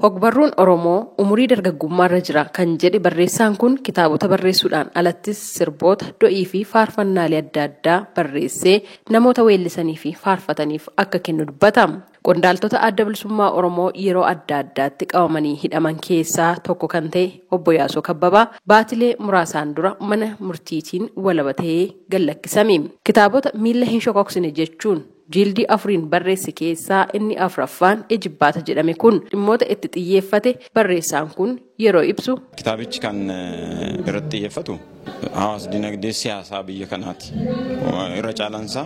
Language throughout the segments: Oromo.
Hogbarruun Oromoo umurii dargaggummaarra jira kan jedhe barreessaan kun kitaabota barreessuudhaan alattis sirboota do'ii fi faarfannaalee adda addaa barreessee namoota weellisanii fi faarfataniif akka kennu dubbata. Qondaaltota adda bilisummaa Oromoo yeroo adda addaatti qabamanii hidhaman keessaa tokko kan ta'e obbo Yaasoo Kabbabaa baatilee muraasaan dura mana murtiitiin walabatee gallakkisame. Kitaabota miila hin shokoksine jechuun jildii afuriin barreesse keessaa inni afuraffaan Ejibbaata jedhame kun dhimmoota itti xiyyeeffate barreessaan kun yeroo ibsu kitaabichi kan irratti xiyyeeffatu hawaasa dinagdee siyaasaa biyya kanaati. Irra caalansaa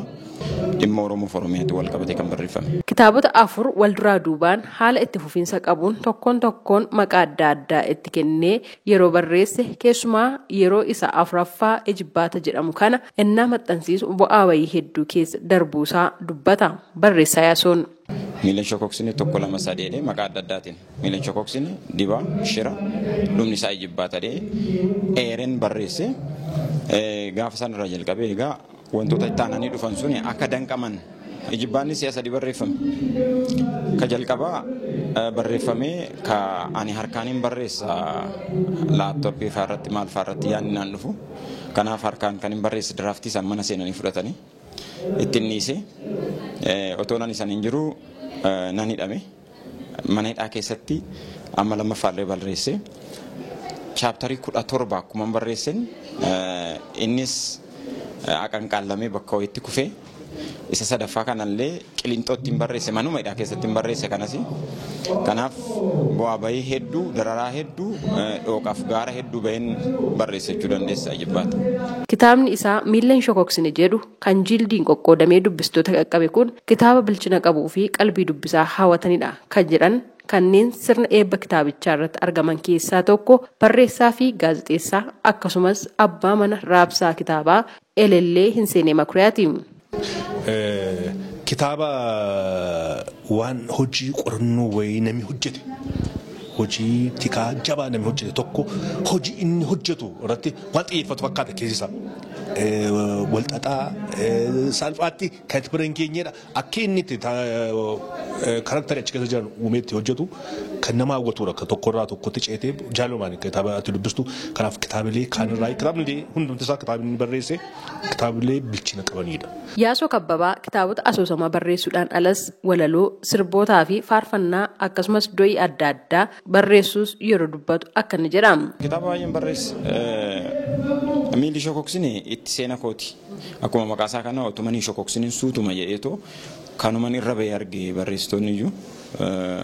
dhimma Oromoof Oromiyaatti wal qabatee kan barreeffame. Kitaabota afur wal duraa duubaan haala itti fufiinsa qabuun tokkoon maqaa adda addaa itti kennee yeroo barreesse keessumaa yeroo isa afuraffaa Ejibbaata jedhamu kana innaa maxxansiisu bu'aa wayii hedduu keessa darbuusaa dubbata barreessaa Yaasoon. Miilan shokoksine tokko lama sadeedhe maqaa adda addaatiin miilan shokoksine dibaa shira dhumni isaa Ejibbaata eereen barreesse gaafa san irraa jalqabee egaa wantoota itti aananii dhufan suni akka danqaman Ejibbaanni siyaasa barreeffame ka jalqabaa barreeffamee ka ani harkaaniin barreessa laaptooppii faarratti maal faarratti yaadni naan dhufu kanaaf harkaan kan hin barreesse diraaftii san mana seenanii fudhatanii ittiin dhiise otoo nan isaan hin jiru nan hidhame mana hidhaa keessatti amma lammaffaallee barreesse chaaptarii 17 akkuma barreessen innis aqanqaallamee bakka ho'iitti kufee isa sadaffaa kanallee Qilinxootti barreesse manuma hidhaa keessatti barreesse kanasi kanaaf bu'aa bahii hedduu dararaa hedduu dhooqaaf gaara hedduu baheen barreessachuu dandeessa Ejibbaata. Kitaabni isaa miila hin shokoksine jedhu kan jildiin qoqqoodamee dubbistoota qaqqabe kun kitaaba bilchina qabuu fi qalbii dubbisaa hawwatanidha kan jedhan kanneen sirna eebba kitaabichaa irratti argaman keessaa tokko barreessaa fi gaazexeessaa akkasumas abbaa mana raabsaa kitaabaa Elellee Hinseenee Makuriyaati. Kitaaba waan hojii qorannoo wayii namni hojjete hojii tikaa jabaa namni hojjete tokko hojii inni hojjetu irratti waan xiyyeeffatu fakkaata keessisa walxaxaa salphaatti kan itti bira hin geenyedha akka inni itti karakteri achi keessa jiran uumeetti hojjetu kan nama hawwatudha akka tokkorraa tokkotti ceetee jaalumaan kitaaba ati dubbistu kanaaf kitaabilee kaanirraa kitaabni hundumti isaa kitaabni barreesse kitaabilee bilchina qabanidha. Yaasoo Kabbabaa kitaabota asoosamaa barreessuudhaan alas walaloo sirbootaa fi faarfannaa akkasumas do'ii adda addaa barreessuus yeroo dubbatu akka inni jedhama. Kitaaba baay'een barreesse miilli shokoksine itti seena kooti akkuma maqaasaa kana otumanii shokoksine suutuma jedheetoo kanuman irra bahee arge barreessitoonni iyyuu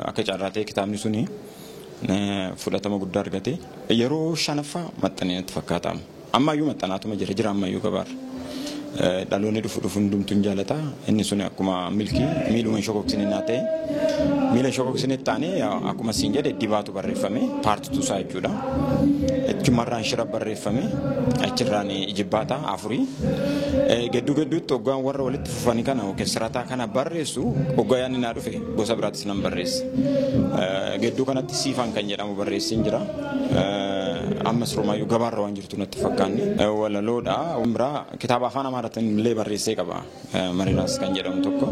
akka carraatee kitaabni suni fudhatama guddaa argate yeroo shanaffaa maxxanee natti fakkaata ammayyuu maxxanaatuma jira ammayyuu gabaarra. Dhaloonni dhufu hundumtuun jaalata inni sun akkuma milkii miiluma shokoksine naa ta'e miila shokoksine taane akkuma siin jedhe dibaatu barreeffame paartituu isaa jechuudha. Achumarraan shira barreeffame achirraan Ejibbaata afurii gidduutti hoggaan warra walitti fufanii kana sirataa kana barreessu hoggaa yaadni naa dhufe gosa biraattis nan barreesse gidduu kanatti siifaan kan jedhamu barreessiin jira. Ammas Romaayyuu gabaarra waan jirtu natti fakkaanne walaloodha umraa kitaaba afaan Amaaraatiin illee barreessee qaba Mariiraas kan jedhamu tokko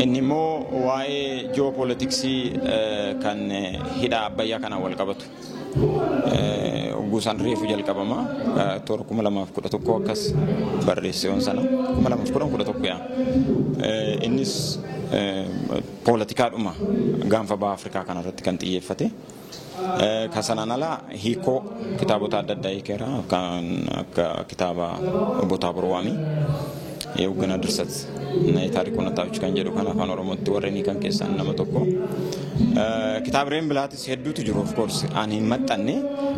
inni immoo waa'ee ji'oopoolitiksii kan hidha Abbayyaa kana wal qabatu guusaan reefu jalqabama toora 2011 akkas barreesse yoon sana 2011 yaa innis poolitikaadhuma gaanfa baha Afrikaa kanarratti kan xiyyeeffate. Kasanaan alaa hiikoo kitaabota adda addaa hiikeera kan akka kitaaba Obbo Taabor Waamii Eeggana Dirsat taarikuu Nataawich kan jedhu kan afaan Oromootti warreen hiikan keessaa nama tokko. Kitaabileen bilaatis hedduutu jiru of course ani hin maxxanne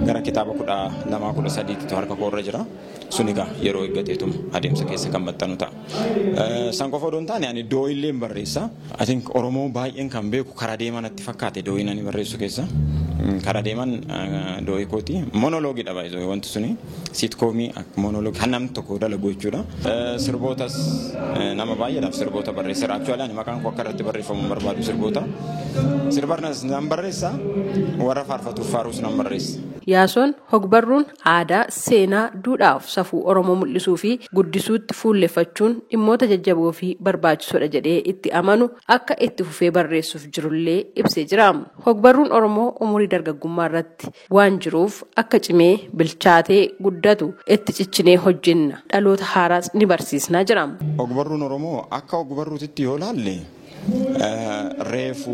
gara kitaaba 1213 harka koorra jira. Sunigaa yeroo eeggateetuma adeemsa keessa kan maxxanu ta'a. San qofa odoon taane ani doo'illee barreessa. I think Oromoo baay'een kan beeku karaa deeman itti fakkaate doo'in ani barreessu keessa. Karaa deeman doo'ii kooti monoloogii dha baay'ee wanti suni sitkoomii monoloogii kan namni tokko dalagu jechuudha. Sirbootas nama baay'eedhaaf sirboota barreessa. Actually ani maqaan koo akka irratti barreeffamu barbaadu sirboota. Sirbarnas nan barreessa warra faarfatuuf faaruus nan barreessa. Yaasoon hogbarruun aadaa, seenaa, duudhaaf safuu Oromoo mul'isuu fi guddisuutti fuulleffachuun dhimmoota jajjaboo fi barbaachisoodha jedhee itti amanu akka itti fufee barreessuuf jirullee ibsee jira. Hogbarruun Oromoo umurii dargaggummaa irratti waan jiruuf akka cimee bilchaatee guddatu itti ciccinee hojjenna. Dhaloota haaraas ni barsiisnaa jira. Hogbarruun Oromoo akka hogbarruutitti yoo laalle reefu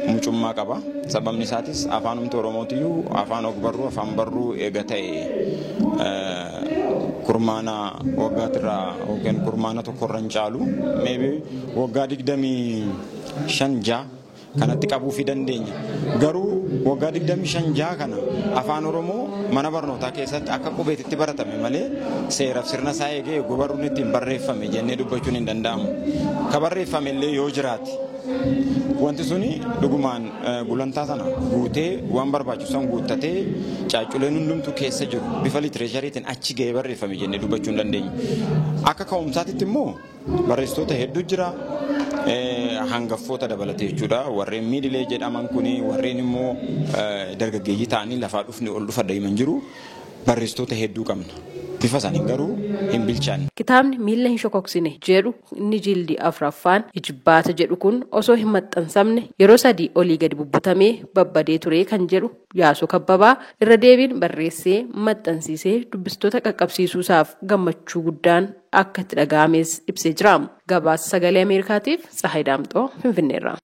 mucummaa qaba. Sababni isaatis afaanumti Oromootiyyuu afaan hogbarruu afaan barruu eega ta'e kurmaana waggaatirraa yookiin kurmaana tokkorra hin caalu maybe waggaa 25 kanatti qabuufii dandeenya. Garuu waggaa 25 kana afaan Oromoo mana barnootaa keessatti akka qubeetitti baratame malee seeraaf sirna isaa eegee hogbarruun ittiin barreeffame jennee dubbachuun hin danda'amu. Ka barreeffame illee yoo jiraate wanti suni dhugumaan gulantaa sana guutee waan barbaachisan guuttatee caacculeen hundumtu keessa jiru bifa litiraachariitiin achi ga'ee barreeffame jennee dubbachuu hin dandeenyu. Akka ka'umsaatitti immoo barreessitoota hedduu jira. Hangaffoota dabalatee jechuudha. Warreen miidilee jedhaman kuni warreen immoo dargaggeeyyii ta'anii lafaa dhufni ol dhufa deeman jiru. Barreessitoota hedduu qabna. Bifa isaaniin garuu hin bilchaanne. Kitaabni miila hin shokoksine jedhu inni jildii 4ffaan Ijibbaata jedhu kun osoo hin maxxansamne yeroo 3 olii gadi bubbutamee babbadee ture kan jedhu Yaasoo Kabbabaa irra deebiin barreessee maxxansiisee dubbistoota qaqqabsiisuusaaf gammachuu guddaan akka itti dhaga'ames ibsee jira. Gabaasa Sagalee Ameerikaatiif Tsahaay Daamxoo Finfinneerraa.